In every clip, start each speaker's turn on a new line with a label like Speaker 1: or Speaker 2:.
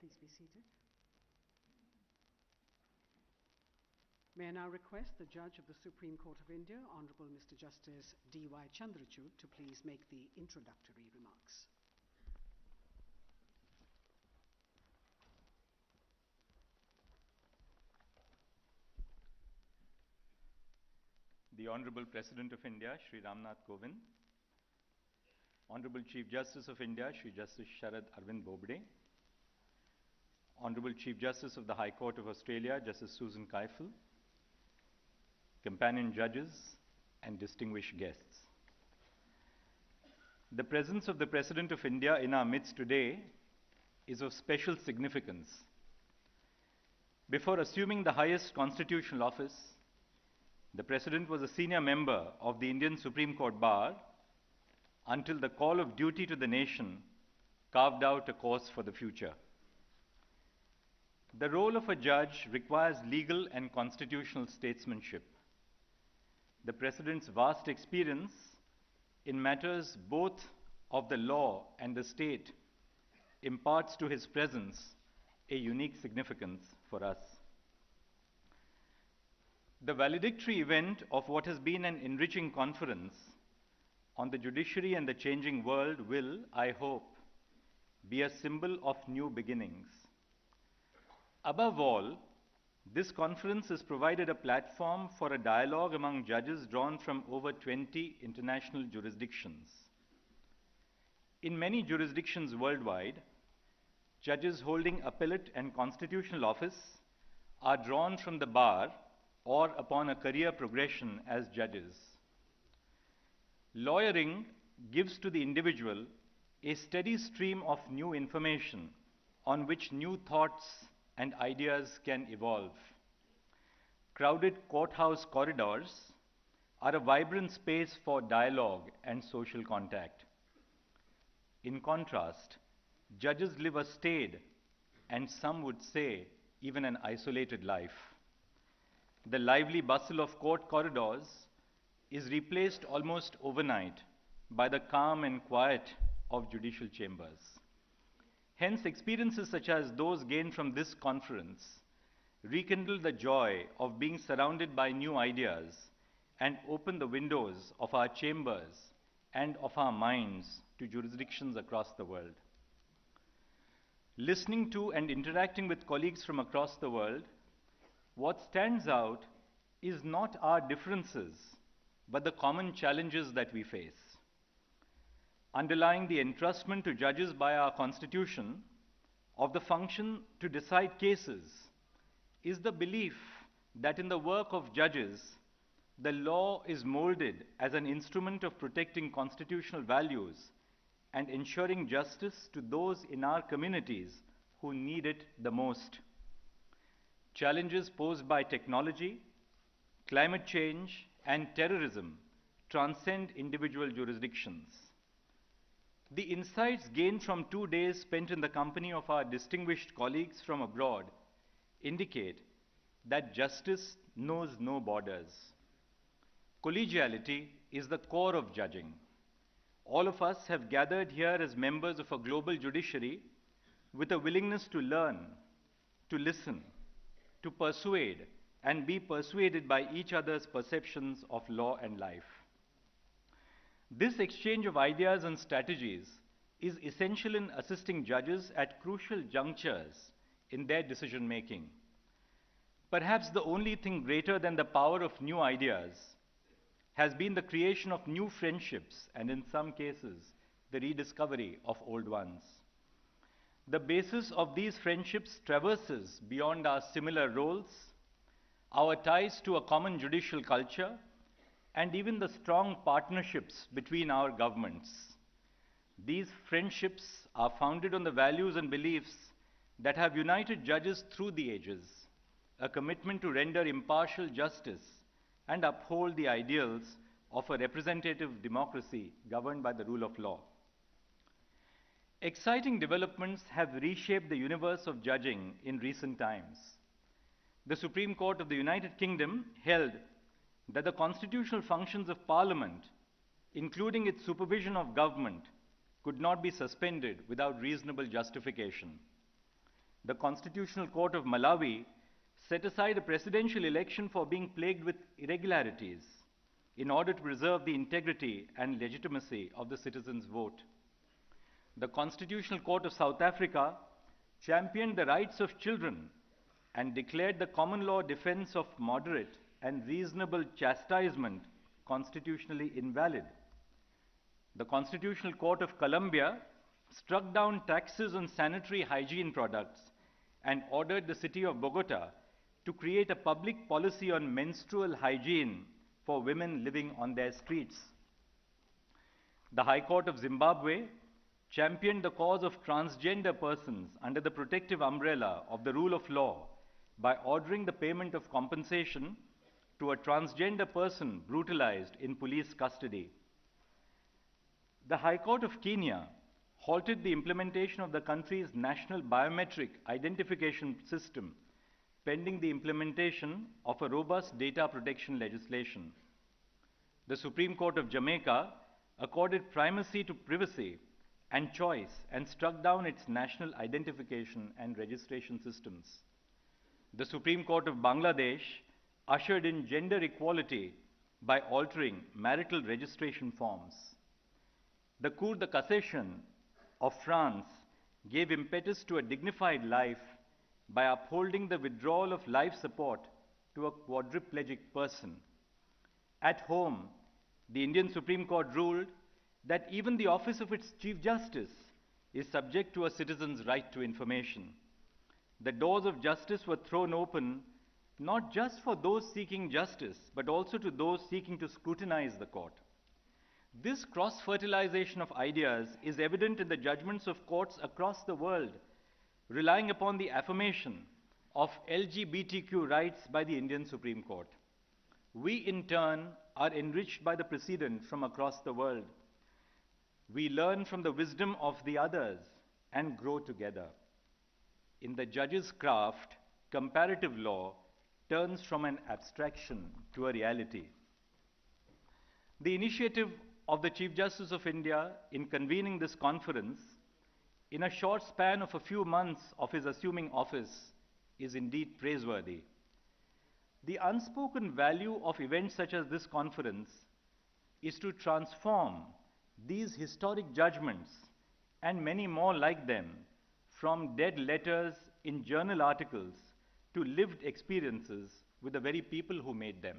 Speaker 1: Please be seated. May I now request the Judge of the Supreme Court of India, Honorable Mr. Justice D.Y. Chandrachud, to please make the introductory remarks.
Speaker 2: The Honorable President of India, Shri Ramnath Kovind, Honorable Chief Justice of India, Shri Justice Sharad Arvind Bobde, Honorable Chief Justice of the High Court of Australia, Justice Susan Keifel, companion judges, and distinguished guests. The presence of the President of India in our midst today is of special significance. Before assuming the highest constitutional office, the President was a senior member of the Indian Supreme Court Bar until the call of duty to the nation carved out a course for the future. The role of a judge requires legal and constitutional statesmanship. The President's vast experience in matters both of the law and the state imparts to his presence a unique significance for us. The valedictory event of what has been an enriching conference on the judiciary and the changing world will, I hope, be a symbol of new beginnings. Above all, this conference has provided a platform for a dialogue among judges drawn from over 20 international jurisdictions. In many jurisdictions worldwide, judges holding appellate and constitutional office are drawn from the bar or upon a career progression as judges. Lawyering gives to the individual a steady stream of new information on which new thoughts and ideas can evolve. Crowded courthouse corridors are a vibrant space for dialogue and social contact. In contrast, judges live a staid, and some would say even an isolated life. The lively bustle of court corridors is replaced almost overnight by the calm and quiet of judicial chambers. Hence, experiences such as those gained from this conference rekindle the joy of being surrounded by new ideas and open the windows of our chambers and of our minds to jurisdictions across the world. Listening to and interacting with colleagues from across the world, what stands out is not our differences, but the common challenges that we face. Underlying the entrustment to judges by our Constitution of the function to decide cases is the belief that in the work of judges, the law is molded as an instrument of protecting constitutional values and ensuring justice to those in our communities who need it the most. Challenges posed by technology, climate change, and terrorism transcend individual jurisdictions. The insights gained from 2 days spent in the company of our distinguished colleagues from abroad indicate that justice knows no borders. Collegiality is the core of judging. All of us have gathered here as members of a global judiciary with a willingness to learn, to listen, to persuade, and be persuaded by each other's perceptions of law and life. This exchange of ideas and strategies is essential in assisting judges at crucial junctures in their decision-making. Perhaps the only thing greater than the power of new ideas has been the creation of new friendships and, in some cases, the rediscovery of old ones. The basis of these friendships traverses beyond our similar roles, our ties to a common judicial culture, and even the strong partnerships between our governments. These friendships are founded on the values and beliefs that have united judges through the ages, a commitment to render impartial justice and uphold the ideals of a representative democracy governed by the rule of law. Exciting developments have reshaped the universe of judging in recent times. The Supreme Court of the United Kingdom held that the constitutional functions of Parliament, including its supervision of government, could not be suspended without reasonable justification. the Constitutional Court of Malawi set aside a presidential election for being plagued with irregularities in order to preserve the integrity and legitimacy of the citizens' vote. The Constitutional Court of South Africa championed the rights of children and declared the common law defense of moderate and reasonable chastisement constitutionally invalid. The Constitutional Court of Colombia struck down taxes on sanitary hygiene products and ordered the city of Bogota to create a public policy on menstrual hygiene for women living on their streets. The High Court of Zimbabwe championed the cause of transgender persons under the protective umbrella of the rule of law by ordering the payment of compensation to a transgender person brutalized in police custody. The High Court of Kenya halted the implementation of the country's national biometric identification system pending the implementation of a robust data protection legislation. The Supreme Court of Jamaica accorded primacy to privacy and choice and struck down its national identification and registration systems. The Supreme Court of Bangladesh ushered in gender equality by altering marital registration forms. The Cour de Cassation of France gave impetus to a dignified life by upholding the withdrawal of life support to a quadriplegic person. At home, the Indian Supreme Court ruled that even the office of its Chief Justice is subject to a citizen's right to information. The doors of justice were thrown open not just for those seeking justice, but also to those seeking to scrutinize the court. This cross-fertilization of ideas is evident in the judgments of courts across the world, relying upon the affirmation of LGBTQ rights by the Indian Supreme Court. We, in turn, are enriched by the precedent from across the world. We learn from the wisdom of the others and grow together. In the judge's craft, comparative law turns from an abstraction to a reality. The initiative of the Chief Justice of India in convening this conference in a short span of a few months of his assuming office is indeed praiseworthy. The unspoken value of events such as this conference is to transform these historic judgments and many more like them from dead letters in journal articles to lived experiences with the very people who made them.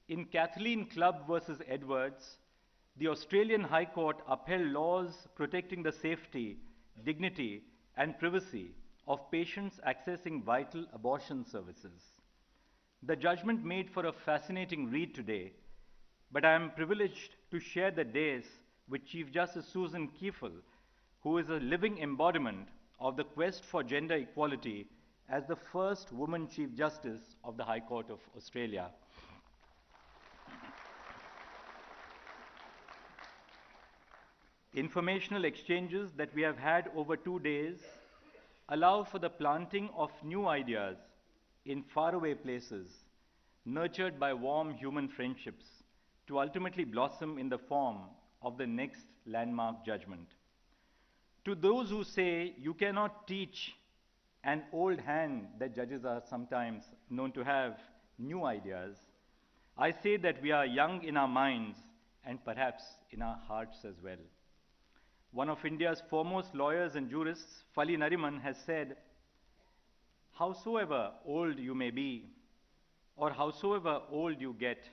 Speaker 2: In Kathleen Clubb versus Edwards, the Australian High Court upheld laws protecting the safety, dignity, and privacy of patients accessing vital abortion services. The judgment made for a fascinating read today, but I am privileged to share the dais with Chief Justice Susan Kiefel, who is a living embodiment of the quest for gender equality as the first woman Chief Justice of the High Court of Australia. Informational exchanges that we have had over 2 days allow for the planting of new ideas in faraway places, nurtured by warm human friendships, to ultimately blossom in the form of the next landmark judgment. To those who say you cannot teach an old hand that judges are sometimes known to have new ideas, I say that we are young in our minds and perhaps in our hearts as well. One of India's foremost lawyers and jurists, Fali Nariman, has said, "Howsoever old you may be, or howsoever old you get,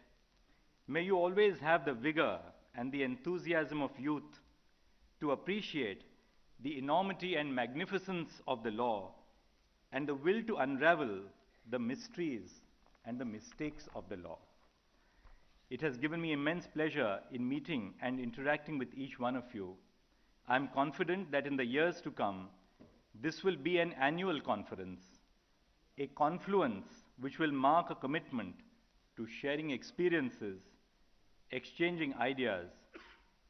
Speaker 2: may you always have the vigor and the enthusiasm of youth to appreciate the enormity and magnificence of the law and the will to unravel the mysteries and the mistakes of the law." It has given me immense pleasure in meeting and interacting with each one of you. I am confident that in the years to come, this will be an annual conference, a confluence which will mark a commitment to sharing experiences, exchanging ideas,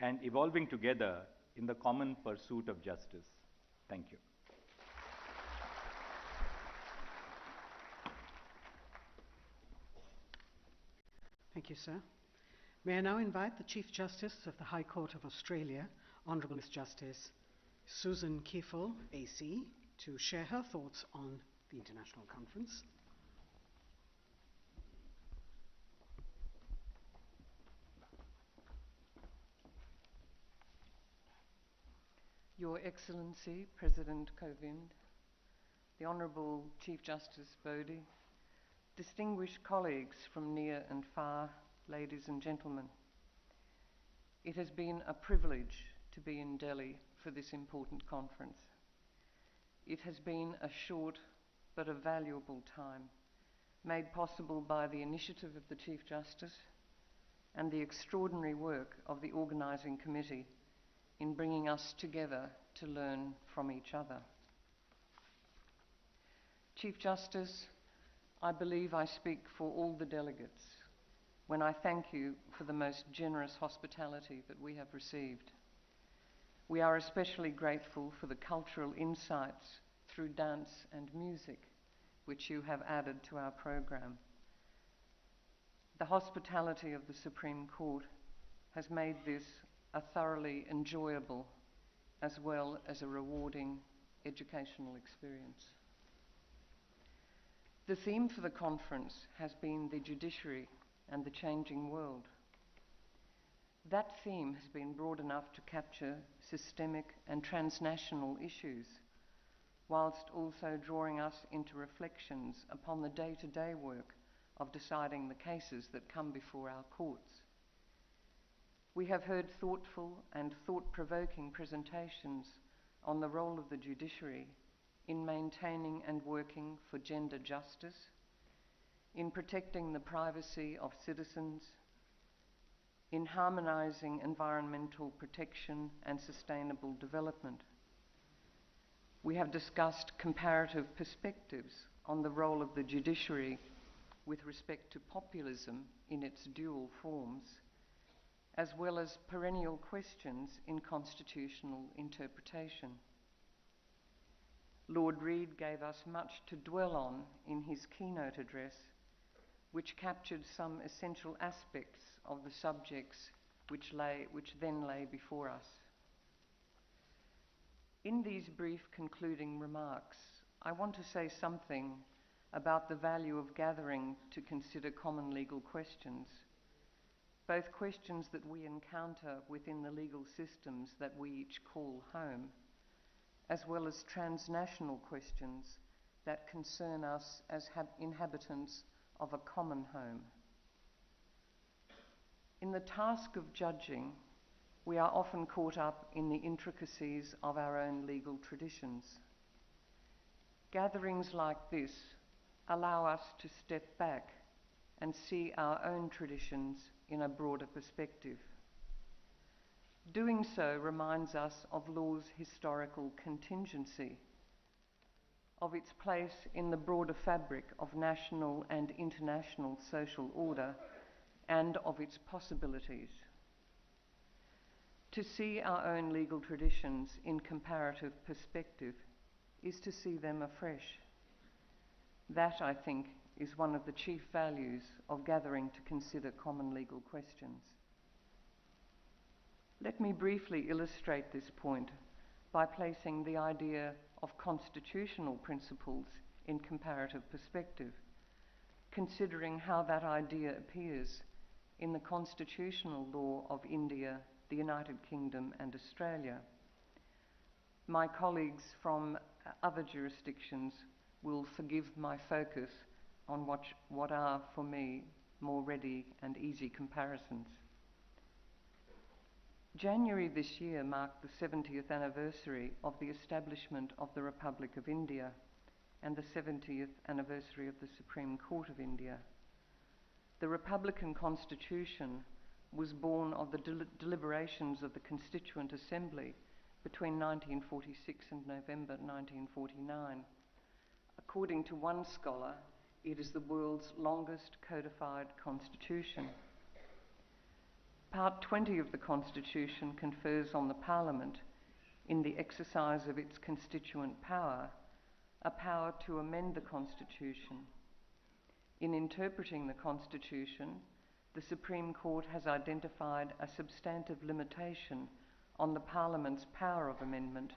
Speaker 2: and evolving together in the common pursuit of justice. Thank you.
Speaker 1: Thank you, sir. May I now invite the Chief Justice of the High Court of Australia, Honourable Miss Justice Susan Kiefel, AC, to share her thoughts on the International Conference.
Speaker 3: Your Excellency, President Kovind, the Honourable Chief Justice Bodhi, distinguished colleagues from near and far, ladies and gentlemen, it has been a privilege to be in Delhi for this important conference. It has been a short but a valuable time, made possible by the initiative of the Chief Justice and the extraordinary work of the organising committee in bringing us together to learn from each other. Chief Justice, I believe I speak for all the delegates when I thank you for the most generous hospitality that we have received. We are especially grateful for the cultural insights through dance and music which you have added to our program. The hospitality of the Supreme Court has made this a thoroughly enjoyable as well as a rewarding educational experience. The theme for the conference has been the judiciary and the changing world. That theme has been broad enough to capture systemic and transnational issues, whilst also drawing us into reflections upon the day-to-day work of deciding the cases that come before our courts. We have heard thoughtful and thought-provoking presentations on the role of the judiciary in maintaining and working for gender justice, in protecting the privacy of citizens, in harmonising environmental protection and sustainable development. We have discussed comparative perspectives on the role of the judiciary with respect to populism in its dual forms, as well as perennial questions in constitutional interpretation. Lord Reid gave us much to dwell on in his keynote address, which captured some essential aspects of the subjects which then lay before us. In these brief concluding remarks, I want to say something about the value of gathering to consider common legal questions, both questions that we encounter within the legal systems that we each call home, as well as transnational questions that concern us as inhabitants of a common home. In the task of judging, we are often caught up in the intricacies of our own legal traditions. Gatherings like this allow us to step back and see our own traditions in a broader perspective. Doing so reminds us of law's historical contingency, of its place in the broader fabric of national and international social order, and of its possibilities. To see our own legal traditions in comparative perspective is to see them afresh. That, I think, is one of the chief values of gathering to consider common legal questions. Let me briefly illustrate this point by placing the idea of constitutional principles in comparative perspective, considering how that idea appears in the constitutional law of India, the United Kingdom and Australia. My colleagues from other jurisdictions will forgive my focus on what are, for me, more ready and easy comparisons. January this year marked the 70th anniversary of the establishment of the Republic of India and the 70th anniversary of the Supreme Court of India. The Republican Constitution was born of the deliberations of the Constituent Assembly between 1946 and November 1949. According to one scholar, it is the world's longest codified constitution. Part 20 of the Constitution confers on the Parliament, in the exercise of its constituent power, a power to amend the Constitution. In interpreting the Constitution, the Supreme Court has identified a substantive limitation on the Parliament's power of amendment,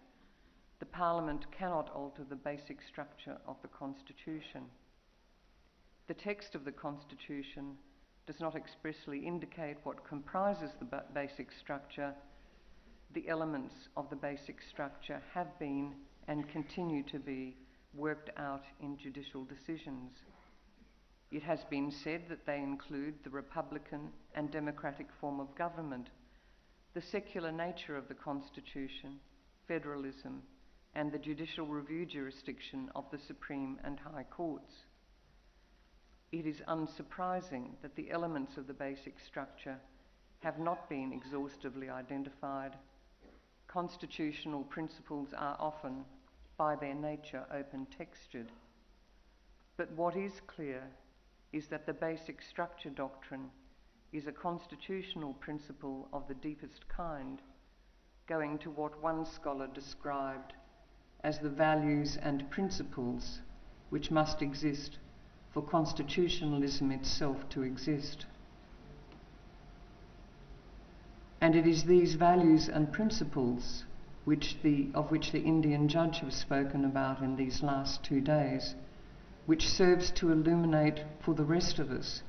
Speaker 3: the Parliament cannot alter the basic structure of the Constitution. The text of the Constitution does not expressly indicate what comprises the basic structure. The elements of the basic structure have been and continue to be worked out in judicial decisions. It has been said that they include the republican and democratic form of government, the secular nature of the Constitution, federalism, and the judicial review jurisdiction of the Supreme and High Courts. It is unsurprising that the elements of the basic structure have not been exhaustively identified. Constitutional principles are often, by their nature, open-textured. But what is clear is that the basic structure doctrine is a constitutional principle of the deepest kind, going to what one scholar described as the values and principles which must exist for constitutionalism itself to exist. And it is these values and principles of which the Indian judge has spoken about in these last 2 days, which serves to illuminate for the rest of us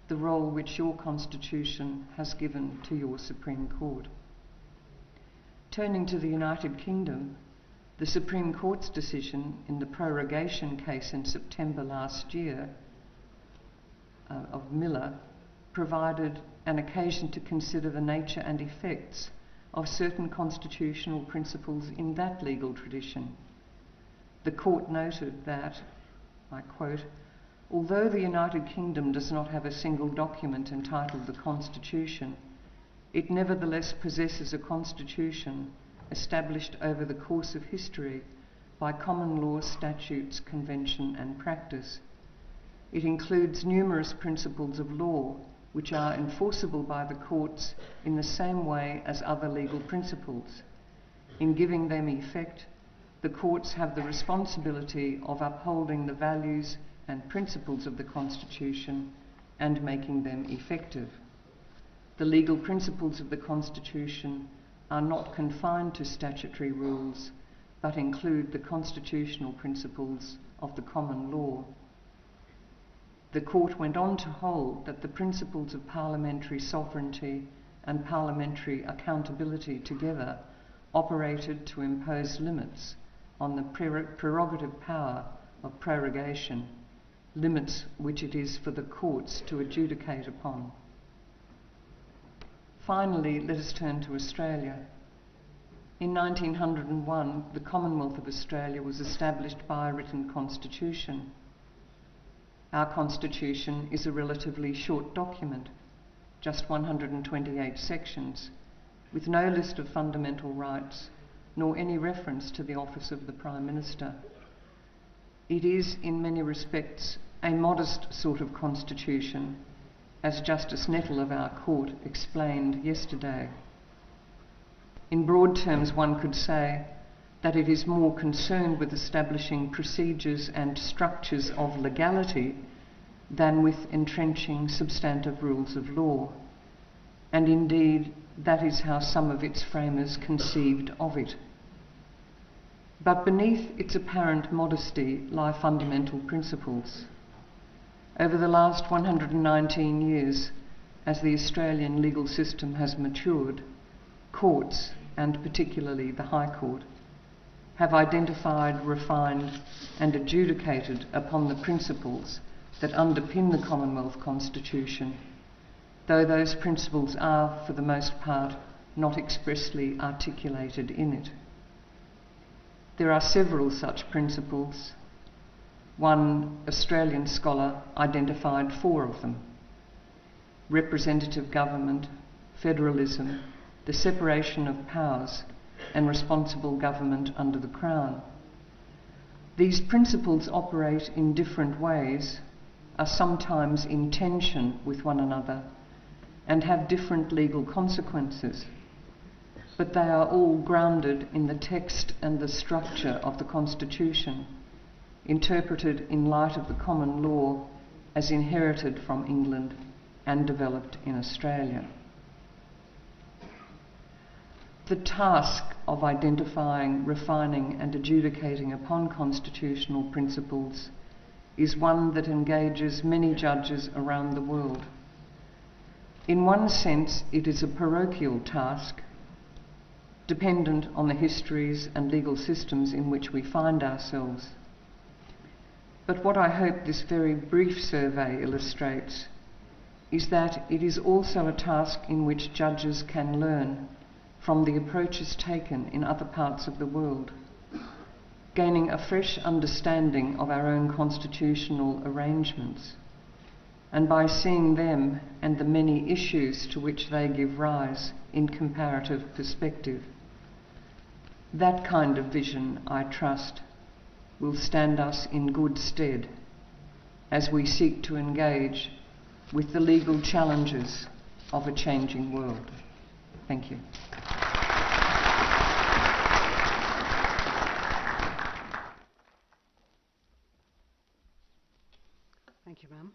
Speaker 3: the role which your Constitution has given to your Supreme Court. Turning to the United Kingdom, the Supreme Court's decision in the prorogation case in September last year of Miller provided an occasion to consider the nature and effects of certain constitutional principles in that legal tradition. The Court noted that, I quote, "Although the United Kingdom does not have a single document entitled the Constitution, it nevertheless possesses a constitution established over the course of history by common law, statutes, convention, and practice. It includes numerous principles of law which are enforceable by the courts in the same way as other legal principles. In giving them effect, the courts have the responsibility of upholding the values and principles of the Constitution and making them effective. The legal principles of the Constitution are not confined to statutory rules, but include the constitutional principles of the common law." The Court went on to hold that the principles of parliamentary sovereignty and parliamentary accountability together operated to impose limits on the prerogative power of prorogation, limits which it is for the courts to adjudicate upon. Finally, let us turn to Australia. In 1901, the Commonwealth of Australia was established by a written constitution. Our constitution is a relatively short document, just 128 sections, with no list of fundamental rights, nor any reference to the office of the Prime Minister. It is, in many respects, a modest sort of constitution, as Justice Nettle of our court explained yesterday. In broad terms, one could say that it is more concerned with establishing procedures and structures of legality than with entrenching substantive rules of law. And indeed, that is how some of its framers conceived of it. But beneath its apparent modesty lie fundamental principles. Over the last 119 years, as the Australian legal system has matured, courts, and particularly the High Court, have identified, refined, and adjudicated upon the principles that underpin the Commonwealth Constitution, though those principles are, for the most part, not expressly articulated in it. There are several such principles. One Australian scholar identified 4 of them: representative government, federalism, the separation of powers, and responsible government under the Crown. These principles operate in different ways, are sometimes in tension with one another, and have different legal consequences, but they are all grounded in the text and the structure of the Constitution, interpreted in light of the common law as inherited from England and developed in Australia. The task of identifying, refining and adjudicating upon constitutional principles is one that engages many judges around the world. In one sense, it is a parochial task, dependent on the histories and legal systems in which we find ourselves. But what I hope this very brief survey illustrates is that it is also a task in which judges can learn from the approaches taken in other parts of the world, gaining a fresh understanding of our own constitutional arrangements, and by seeing them and the many issues to which they give rise in comparative perspective. That kind of vision, I trust, will stand us in good stead as we seek to engage with the legal challenges of a changing world. Thank you.
Speaker 1: Thank you, ma'am.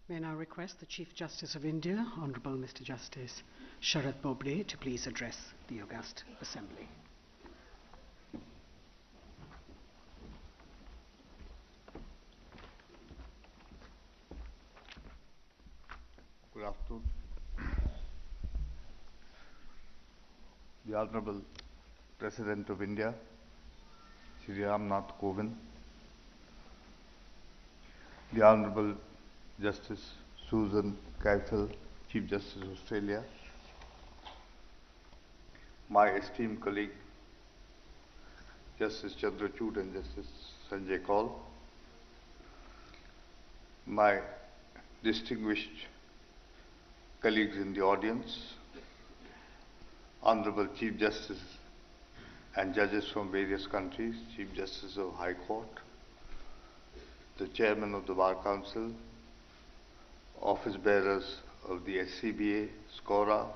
Speaker 1: May I now request the Chief Justice of India, Honourable Mr. Justice Sharad Bobde, to please address the august Assembly.
Speaker 4: Good afternoon. The Honourable President of India, Shri Ramnath Kovind, the Honourable Justice Susan Keifel, Chief Justice of Australia, my esteemed colleague Justice Chandrachud and Justice Sanjay Kaul, my distinguished colleagues in the audience, Honourable Chief Justice and judges from various countries, Chief Justice of High Court, the Chairman of the Bar Council, office bearers of the SCBA, SCORA,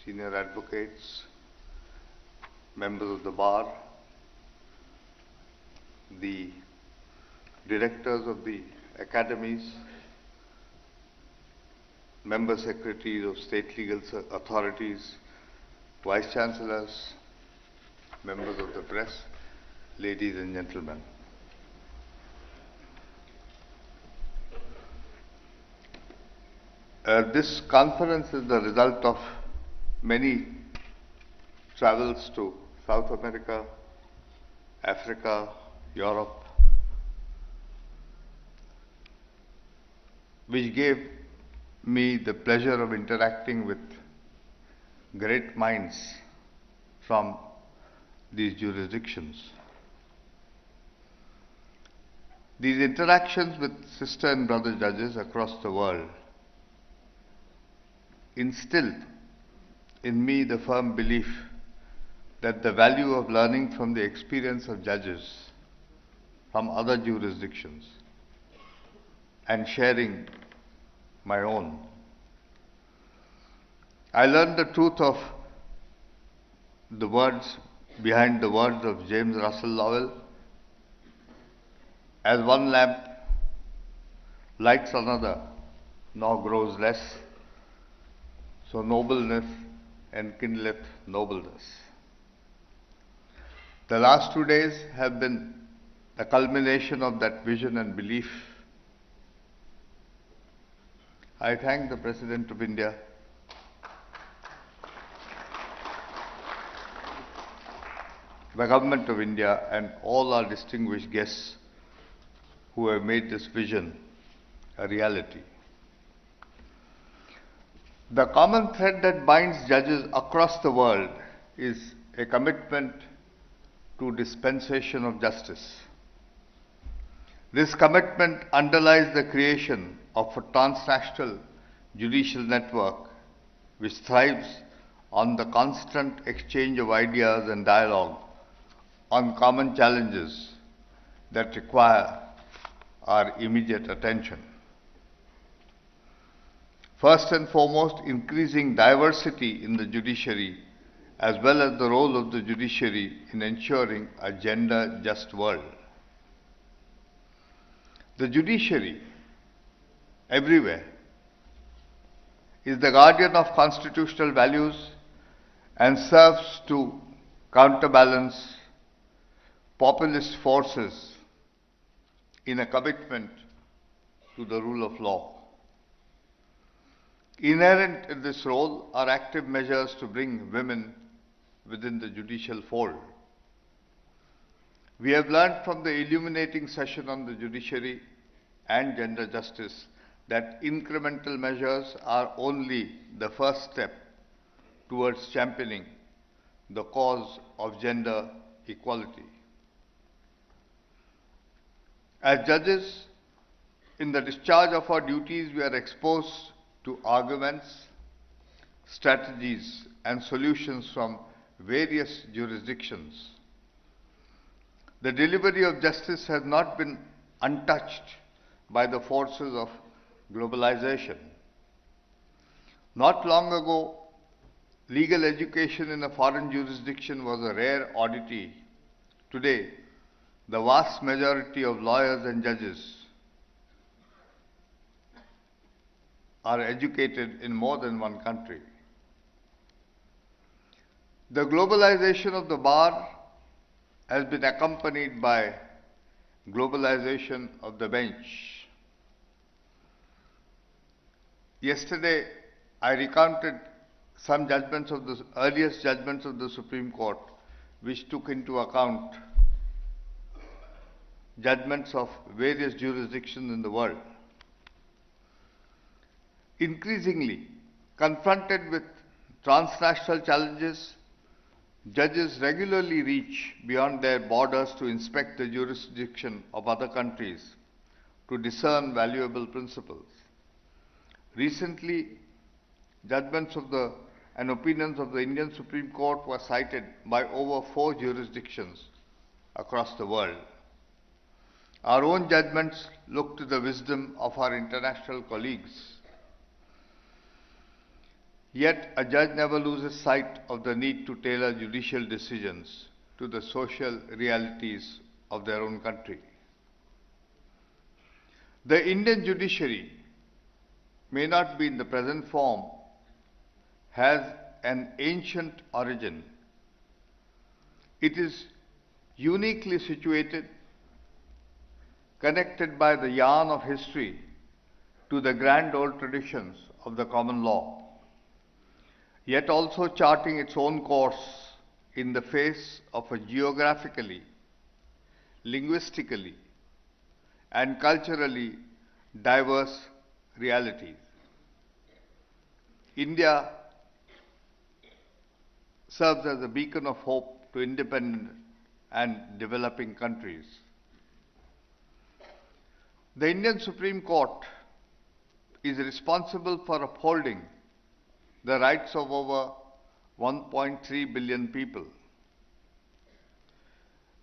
Speaker 4: senior advocates, members of the bar, the directors of the academies, member secretaries of state legal authorities, vice chancellors, members of the press, ladies and gentlemen. This conference is the result of many travels to South America, Africa, Europe, which gave me the pleasure of interacting with great minds from these jurisdictions. These interactions with sister and brother judges across the world instilled in me the firm belief that the value of learning from the experience of judges from other jurisdictions and sharing my own. I learned the truth of the words behind the words of James Russell Lowell, as one lamp lights another, nor grows less, so nobleness enkindleth nobleness. The last 2 days have been the culmination of that vision and belief. I thank the President of India the Government of India and all our distinguished guests who have made this vision a reality. The common thread that binds judges across the world is a commitment to dispensation of justice. This commitment underlies the creation of a transnational judicial network which thrives on the constant exchange of ideas and dialogue on common challenges that require our immediate attention. First and foremost, increasing diversity in the judiciary, as well as the role of the judiciary in ensuring a gender-just world. The judiciary, everywhere, is the guardian of constitutional values and serves to counterbalance populist forces in a commitment to the rule of law. Inherent in this role are active measures to bring women within the judicial fold. We have learned from the illuminating session on the judiciary and gender justice that incremental measures are only the first step towards championing the cause of gender equality. As judges, in the discharge of our duties, we are exposed to arguments, strategies, and solutions from various jurisdictions. The delivery of justice has not been untouched by the forces of globalization. Not long ago, legal education in a foreign jurisdiction was a rare oddity. Today, the vast majority of lawyers and judges are educated in more than one country. The globalization of the bar has been accompanied by globalization of the bench. Yesterday, I recounted some judgments of the earliest judgments of the Supreme Court, which took into account judgments of various jurisdictions in the world. Increasingly, confronted with transnational challenges, judges regularly reach beyond their borders to inspect the jurisdiction of other countries to discern valuable principles. Recently, judgments of and opinions of the Indian Supreme Court were cited by over 4 jurisdictions across the world. Our own judgments look to the wisdom of our international colleagues. Yet, a judge never loses sight of the need to tailor judicial decisions to the social realities of their own country. The Indian judiciary may not be in the present form, has an ancient origin. It is uniquely situated, connected by the yarn of history to the grand old traditions of the common law, yet also charting its own course in the face of a geographically, linguistically, and culturally diverse realities. India serves as a beacon of hope to independent and developing countries. The Indian Supreme Court is responsible for upholding the rights of over 1.3 billion people.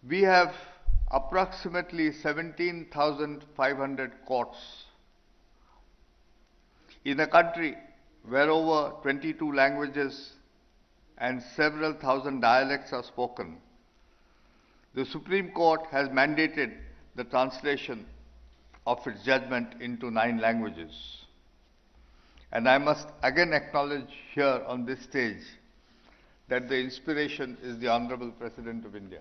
Speaker 4: We have approximately 17,500 courts in a country where over 22 languages and several thousand dialects are spoken. The Supreme Court has mandated the translation of its judgment into 9 languages. And I must again acknowledge here on this stage that the inspiration is the Honorable President of India.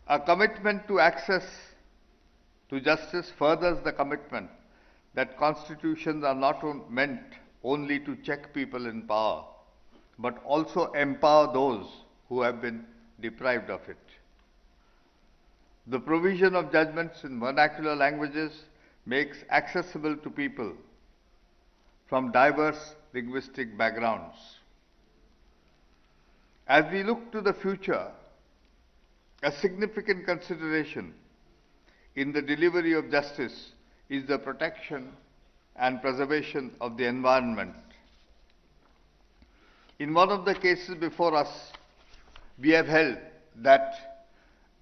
Speaker 4: A commitment to access to justice furthers the commitment that constitutions are not meant only to check people in power, but also empower those who have been deprived of it. The provision of judgments in vernacular languages makes accessible to people from diverse linguistic backgrounds. As we look to the future, a significant consideration in the delivery of justice is the protection and preservation of the environment. In one of the cases before us, we have held that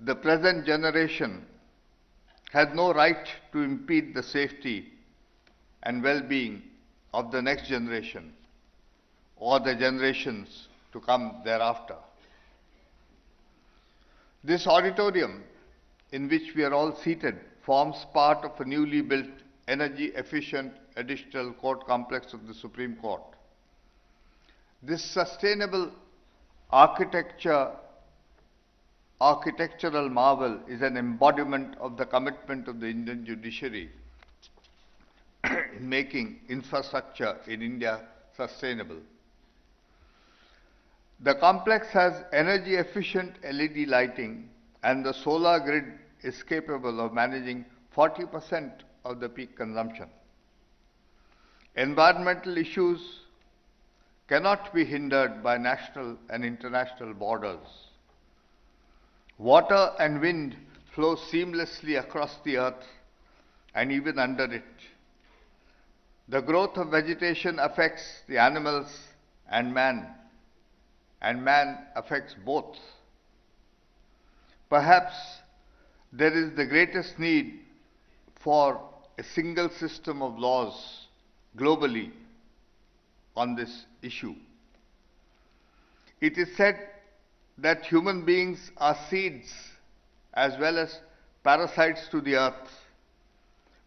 Speaker 4: the present generation has no right to impede the safety and well-being of the next generation or the generations to come thereafter. This auditorium in which we are all seated forms part of a newly built energy efficient additional court complex of the Supreme Court. This sustainable architectural marvel is an embodiment of the commitment of the Indian judiciary in making infrastructure in India sustainable. The complex has energy efficient LED lighting, and the solar grid is capable of managing 40% of the peak consumption. Environmental issues cannot be hindered by national and international borders. Water and wind flow seamlessly across the earth and even under it. The growth of vegetation affects the animals and man affects both. Perhaps there is the greatest need for a single system of laws globally on this issue. It is said that human beings are seeds as well as parasites to the earth.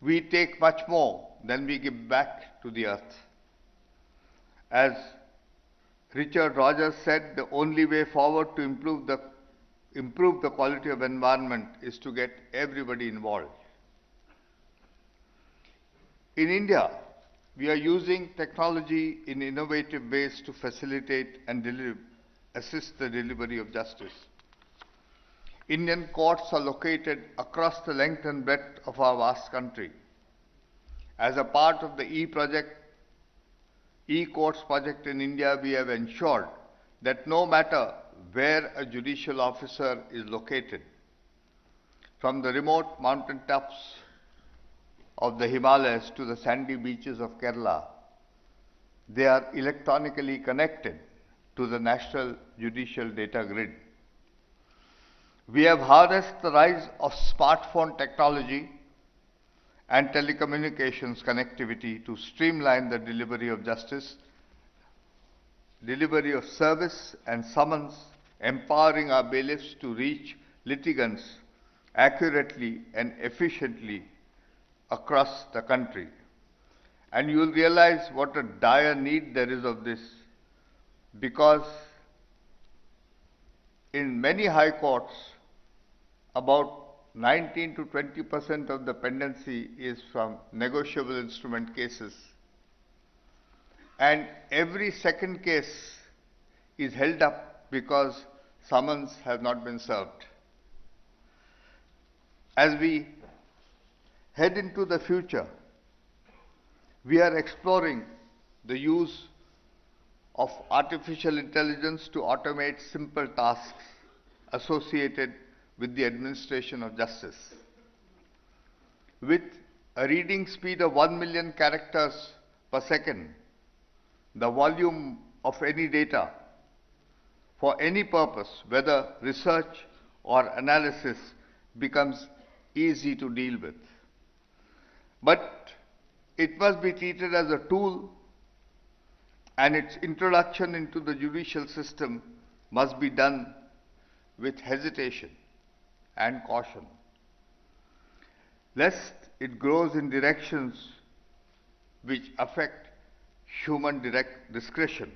Speaker 4: We take much more than we give back to the earth. As Richard Rogers said, the only way forward to improve the quality of environment is to get everybody involved. In India, we are using technology in innovative ways to facilitate and assist the delivery of justice. Indian courts are located across the length and breadth of our vast country. As a part of the e-courts project in India, we have ensured that no matter where a judicial officer is located, from the remote mountain tops of the Himalayas to the sandy beaches of Kerala, they are electronically connected to the National Judicial Data Grid. We have harnessed the rise of smartphone technology and telecommunications connectivity to streamline the delivery of justice, delivery of service and summons, empowering our bailiffs to reach litigants accurately and efficiently across the country. And you will realize what a dire need there is of this, because in many high courts, about 19 to 20% of the pendency is from negotiable instrument cases. And every second case is held up because summons have not been served. As we head into the future, we are exploring the use of artificial intelligence to automate simple tasks associated with the administration of justice. With a reading speed of 1 million characters per second, the volume of any data for any purpose, whether research or analysis, becomes easy to deal with. But it must be treated as a tool, and its introduction into the judicial system must be done with hesitation and caution, lest it grows in directions which affect human discretion.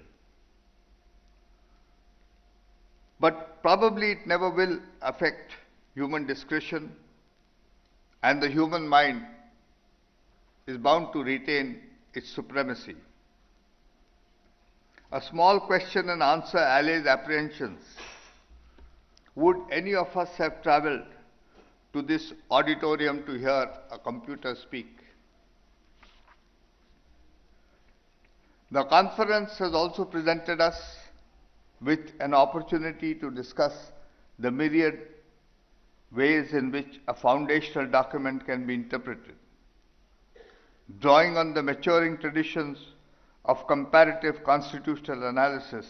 Speaker 4: But probably it never will affect human discretion, and the human mind is bound to retain its supremacy. A small question and answer allays apprehensions. Would any of us have travelled to this auditorium to hear a computer speak? The conference has also presented us with an opportunity to discuss the myriad ways in which a foundational document can be interpreted. Drawing on the maturing traditions of comparative constitutional analysis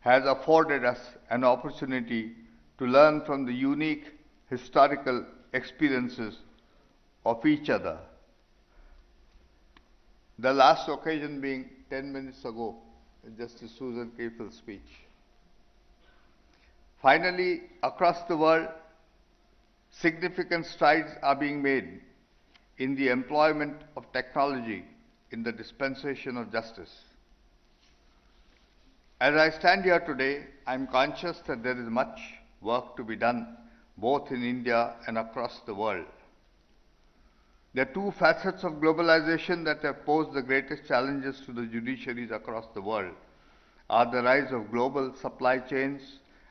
Speaker 4: has afforded us an opportunity to learn from the unique historical experiences of each other. The last occasion being 10 minutes ago, Justice Susan Cafel's speech. Finally, across the world, significant strides are being made in the employment of technology in the dispensation of justice. As I stand here today, I am conscious that there is much work to be done both in India and across the world. The two facets of globalization that have posed the greatest challenges to the judiciaries across the world are the rise of global supply chains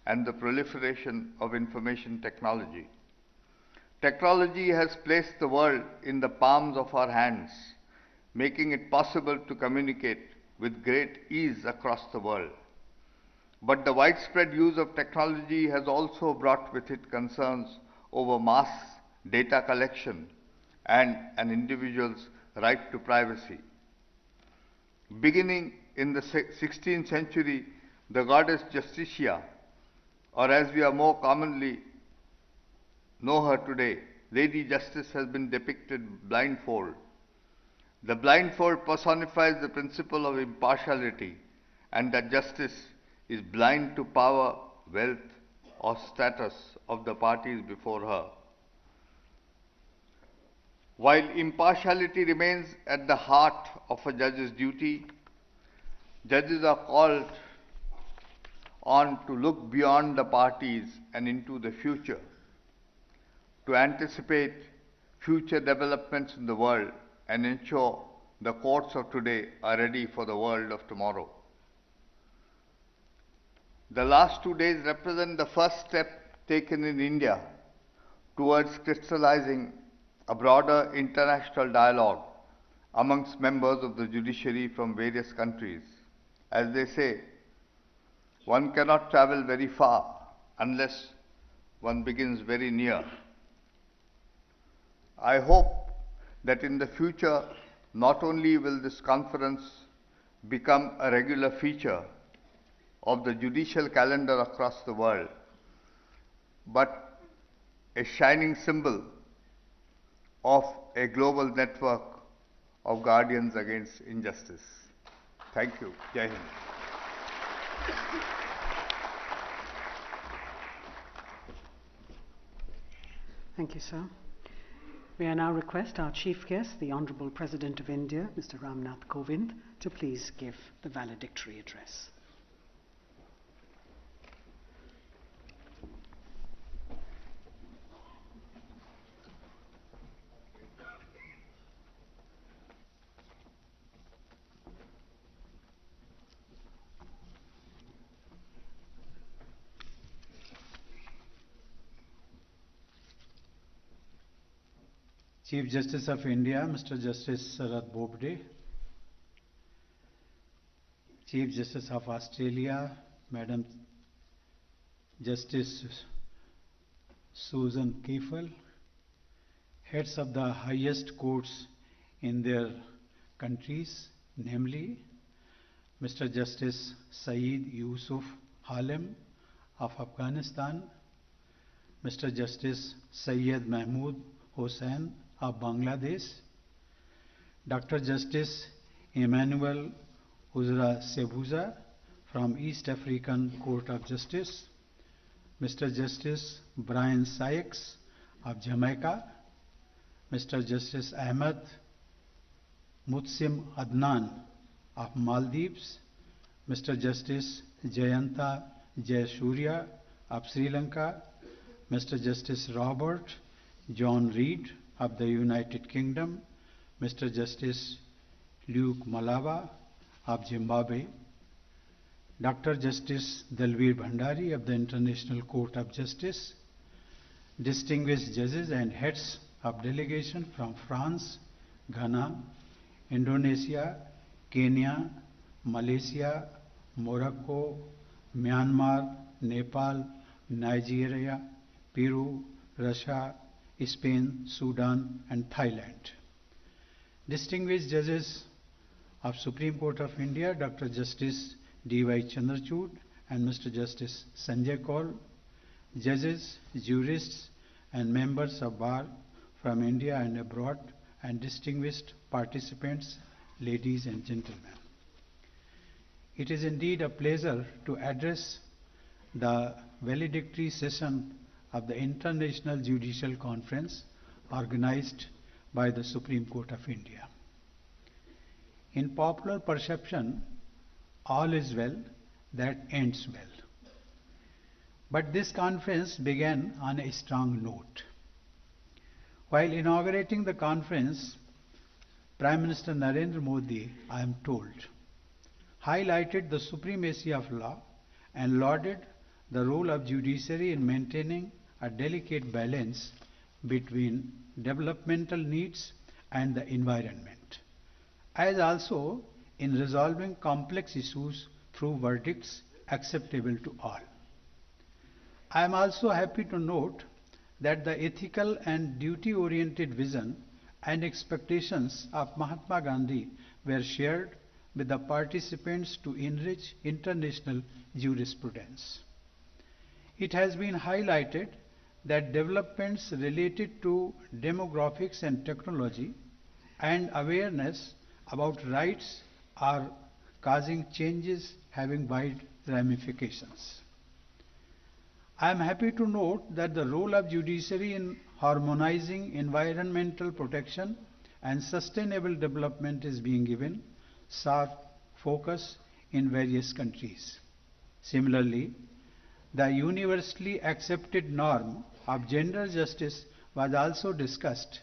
Speaker 4: and the proliferation of information technology. Technology has placed the world in the palms of our hands, making it possible to communicate with great ease across the world. But the widespread use of technology has also brought with it concerns over mass data collection and an individual's right to privacy. Beginning in the 16th century, the goddess Justitia, or as we are more commonly know her today, Lady Justice, has been depicted blindfold. The blindfold personifies the principle of impartiality and that justice is blind to power, wealth, or status of the parties before her. While impartiality remains at the heart of a judge's duty, judges are called on to look beyond the parties and into the future, to anticipate future developments in the world and ensure the courts of today are ready for the world of tomorrow. The last 2 days represent the first step taken in India towards crystallizing a broader international dialogue amongst members of the judiciary from various countries. As they say, one cannot travel very far unless one begins very near. I hope that in the future, not only will this conference become a regular feature of the judicial calendar across the world, but a shining symbol of a global network of guardians against injustice. Thank you. Jai Hind.
Speaker 1: Thank you, sir. May I now request our chief guest, the Honourable President of India, Mr. Ramnath Kovind, to please give the valedictory address.
Speaker 5: Chief Justice of India, Mr. Justice Sarath Bobde, Chief Justice of Australia, Madam Justice Susan Kiefel, heads of the highest courts in their countries, namely Mr. Justice Saeed Yusuf Halem of Afghanistan, Mr. Justice Syed Mahmood Hossain of Bangladesh, Dr. Justice Emmanuel Uzra Sebuza from East African Court of Justice, Mr. Justice Brian Sykes of Jamaica, Mr. Justice Ahmed Mutsim Adnan of Maldives, Mr. Justice Jayanta Jayasuriya of Sri Lanka, Mr. Justice Robert John Reed of the United Kingdom, Mr. Justice Luke Malava of Zimbabwe, Dr. Justice Dalveer Bhandari of the International Court of Justice, distinguished judges and heads of delegation from France, Ghana, Indonesia, Kenya, Malaysia, Morocco, Myanmar, Nepal, Nigeria, Peru, Russia, Spain, Sudan, and Thailand. Distinguished judges of Supreme Court of India, Dr. Justice D.Y. Chandrachud and Mr. Justice Sanjay Kaul, judges, jurists, and members of bar from India and abroad, and distinguished participants, ladies and gentlemen. It is indeed a pleasure to address the valedictory session of the International Judicial Conference organized by the Supreme Court of India. In popular perception, all is well that ends well. But this conference began on a strong note. While inaugurating the conference, Prime Minister Narendra Modi, I am told, highlighted the supremacy of law and lauded the role of judiciary in maintaining a delicate balance between developmental needs and the environment, as also in resolving complex issues through verdicts acceptable to all. I am also happy to note that the ethical and duty-oriented vision and expectations of Mahatma Gandhi were shared with the participants to enrich international jurisprudence. It has been highlighted that developments related to demographics and technology and awareness about rights are causing changes having wide ramifications. I am happy to note that the role of judiciary in harmonizing environmental protection and sustainable development is being given sharp focus in various countries. Similarly, the universally accepted norm of gender justice was also discussed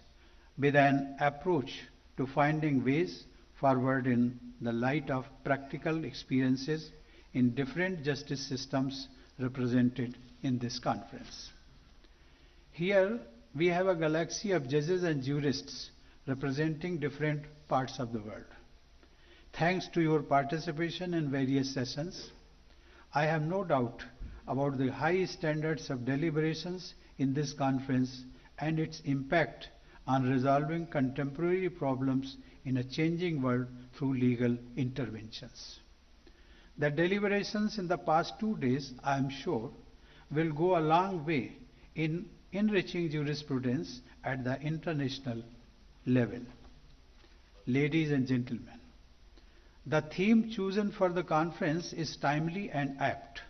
Speaker 5: with an approach to finding ways forward in the light of practical experiences in different justice systems represented in this conference. Here we have a galaxy of judges and jurists representing different parts of the world. Thanks to your participation in various sessions, I have no doubt about the high standards of deliberations in this conference and its impact on resolving contemporary problems in a changing world through legal interventions. The deliberations in the past 2 days, I am sure, will go a long way in enriching jurisprudence at the international level. Ladies and gentlemen, the theme chosen for the conference is timely and apt,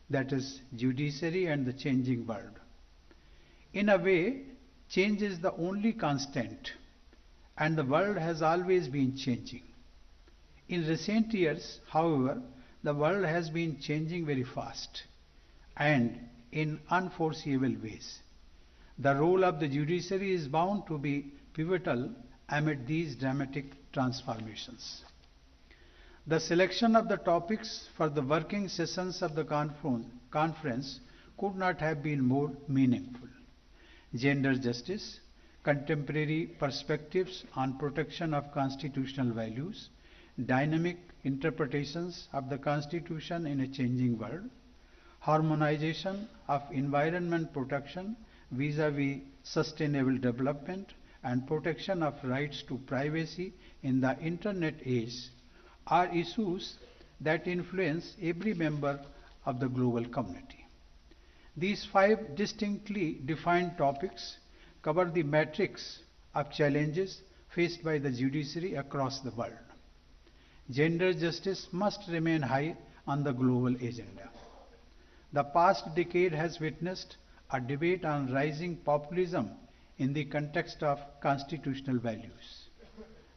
Speaker 5: that is, judiciary and the changing world. In a way, change is the only constant, and the world has always been changing. In recent years, however, the world has been changing very fast and in unforeseeable ways. The role of the judiciary is bound to be pivotal amid these dramatic transformations. The selection of the topics for the working sessions of the conference could not have been more meaningful. Gender justice, contemporary perspectives on protection of constitutional values, dynamic interpretations of the Constitution in a changing world, harmonization of environment protection vis-à-vis sustainable development, and protection of rights to privacy in the Internet age are issues that influence every member of the global community. These 5 distinctly defined topics cover the matrix of challenges faced by the judiciary across the world. Gender justice must remain high on the global agenda. The past decade has witnessed a debate on rising populism in the context of constitutional values.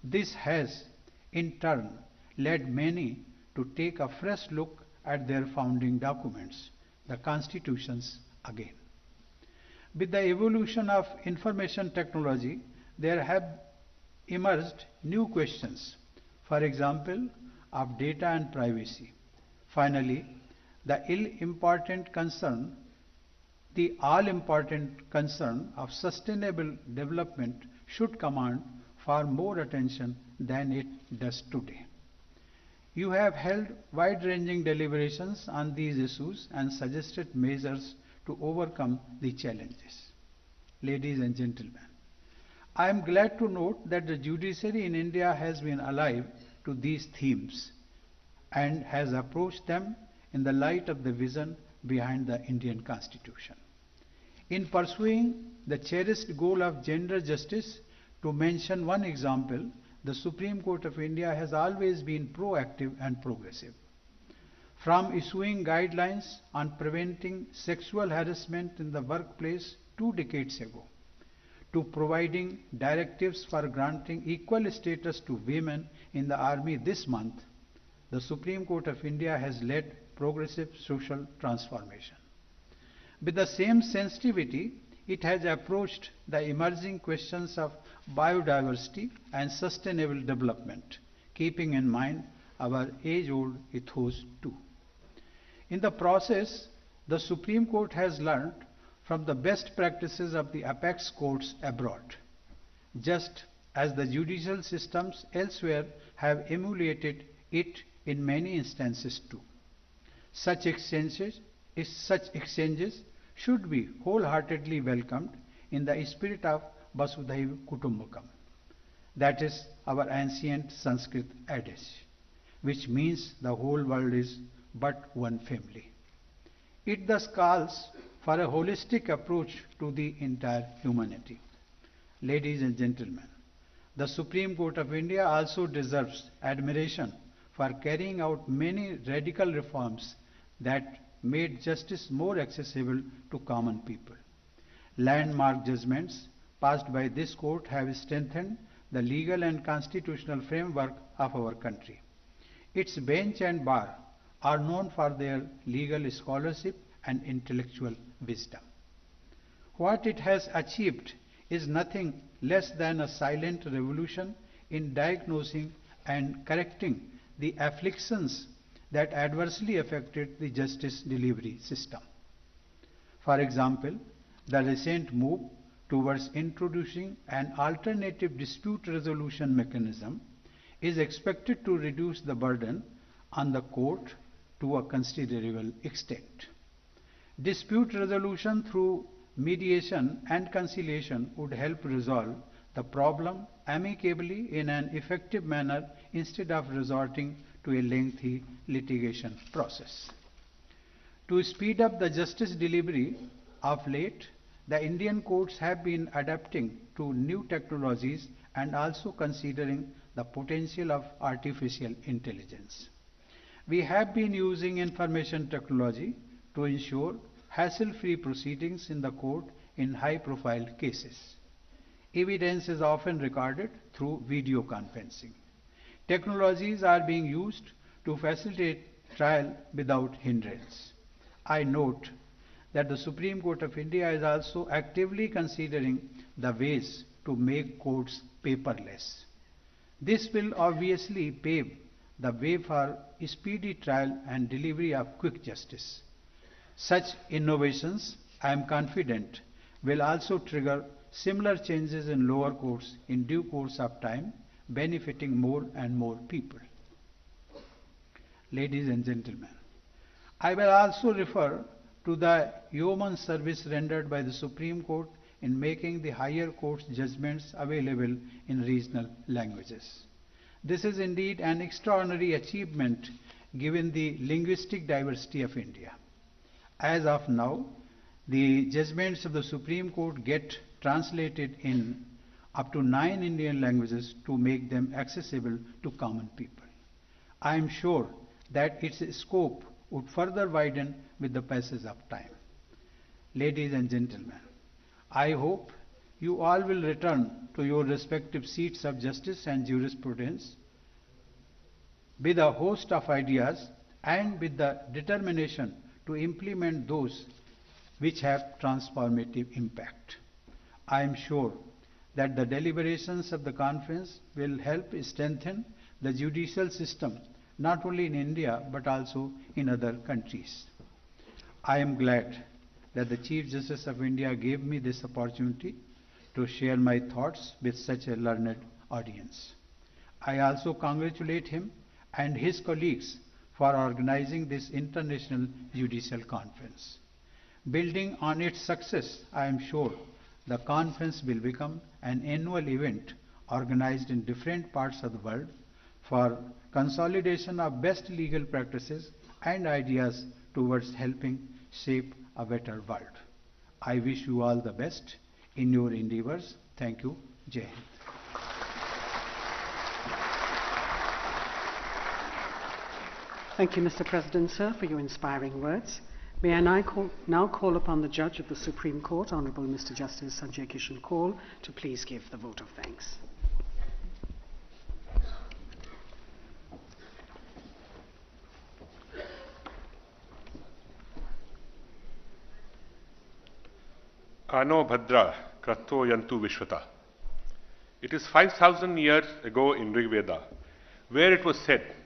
Speaker 5: This has, in turn, led many to take a fresh look at their founding documents, the constitutions, again. With the evolution of information technology, there have emerged new questions, for example, of data and privacy. Finally, the all-important concern of sustainable development should command far more attention than it does today. You have held wide-ranging deliberations on these issues and suggested measures to overcome the challenges. Ladies and gentlemen, I am glad to note that the judiciary in India has been alive to these themes and has approached them in the light of the vision behind the Indian Constitution. In pursuing the cherished goal of gender justice, to mention one example, the Supreme Court of India has always been proactive and progressive. From issuing guidelines on preventing sexual harassment in the workplace 2 decades ago, to providing directives for granting equal status to women in the army this month, the Supreme Court of India has led progressive social transformation. With the same sensitivity, it has approached the emerging questions of biodiversity and sustainable development, keeping in mind our age-old ethos too. In the process, the Supreme Court has learned from the best practices of the apex courts abroad, just as the judicial systems elsewhere have emulated it in many instances too. Such exchanges should be wholeheartedly welcomed in the spirit of Vasudhaiva Kutumbakam. That is our ancient Sanskrit adage, which means the whole world is but one family. It thus calls for a holistic approach to the entire humanity. Ladies and gentlemen, the Supreme Court of India also deserves admiration for carrying out many radical reforms that made justice more accessible to common people. Landmark judgments passed by this court have strengthened the legal and constitutional framework of our country. Its bench and bar are known for their legal scholarship and intellectual wisdom. What it has achieved is nothing less than a silent revolution in diagnosing and correcting the afflictions that adversely affected the justice delivery system. For example, the recent move towards introducing an alternative dispute resolution mechanism is expected to reduce the burden on the court to a considerable extent. Dispute resolution through mediation and conciliation would help resolve the problem amicably in an effective manner instead of resorting to a lengthy litigation process. To speed up the justice delivery, of late, the Indian courts have been adapting to new technologies and also considering the potential of artificial intelligence. We have been using information technology to ensure hassle-free proceedings in the court in high-profile cases. Evidence is often recorded through video conferencing. Technologies are being used to facilitate trial without hindrance. I note that the Supreme Court of India is also actively considering the ways to make courts paperless. This will obviously pave the way for speedy trial and delivery of quick justice. Such innovations, I am confident, will also trigger similar changes in lower courts in due course of time, benefiting more and more people. Ladies and gentlemen, I will also refer to the yeoman service rendered by the Supreme Court in making the higher courts judgments available in regional languages. This is indeed an extraordinary achievement given the linguistic diversity of India. As of now, the judgments of the Supreme Court get translated in up to 9 Indian languages to make them accessible to common people. I am sure that its scope would further widen with the passage of time. Ladies and gentlemen, I hope you all will return to your respective seats of justice and jurisprudence with a host of ideas and with the determination to implement those which have transformative impact. I am sure that the deliberations of the conference will help strengthen the judicial system not only in India but also in other countries. I am glad that the Chief Justice of India gave me this opportunity to share my thoughts with such a learned audience. I also congratulate him and his colleagues for organizing this International Judicial Conference. Building on its success, I am sure the conference will become an annual event organized in different parts of the world for consolidation of best legal practices and ideas towards helping shape a better world. I wish you all the best in your endeavors. Thank you. Jai Hind.
Speaker 1: Thank you, Mr. President, sir, for your inspiring words. May I now call upon the Judge of the Supreme Court, Honourable Mr. Justice Sanjay Kishan Kaul, to please give the vote of thanks.
Speaker 6: Ano Bhadra Krato Yantu Vishwata. It is 5,000 years ago in Rig Veda, where it was said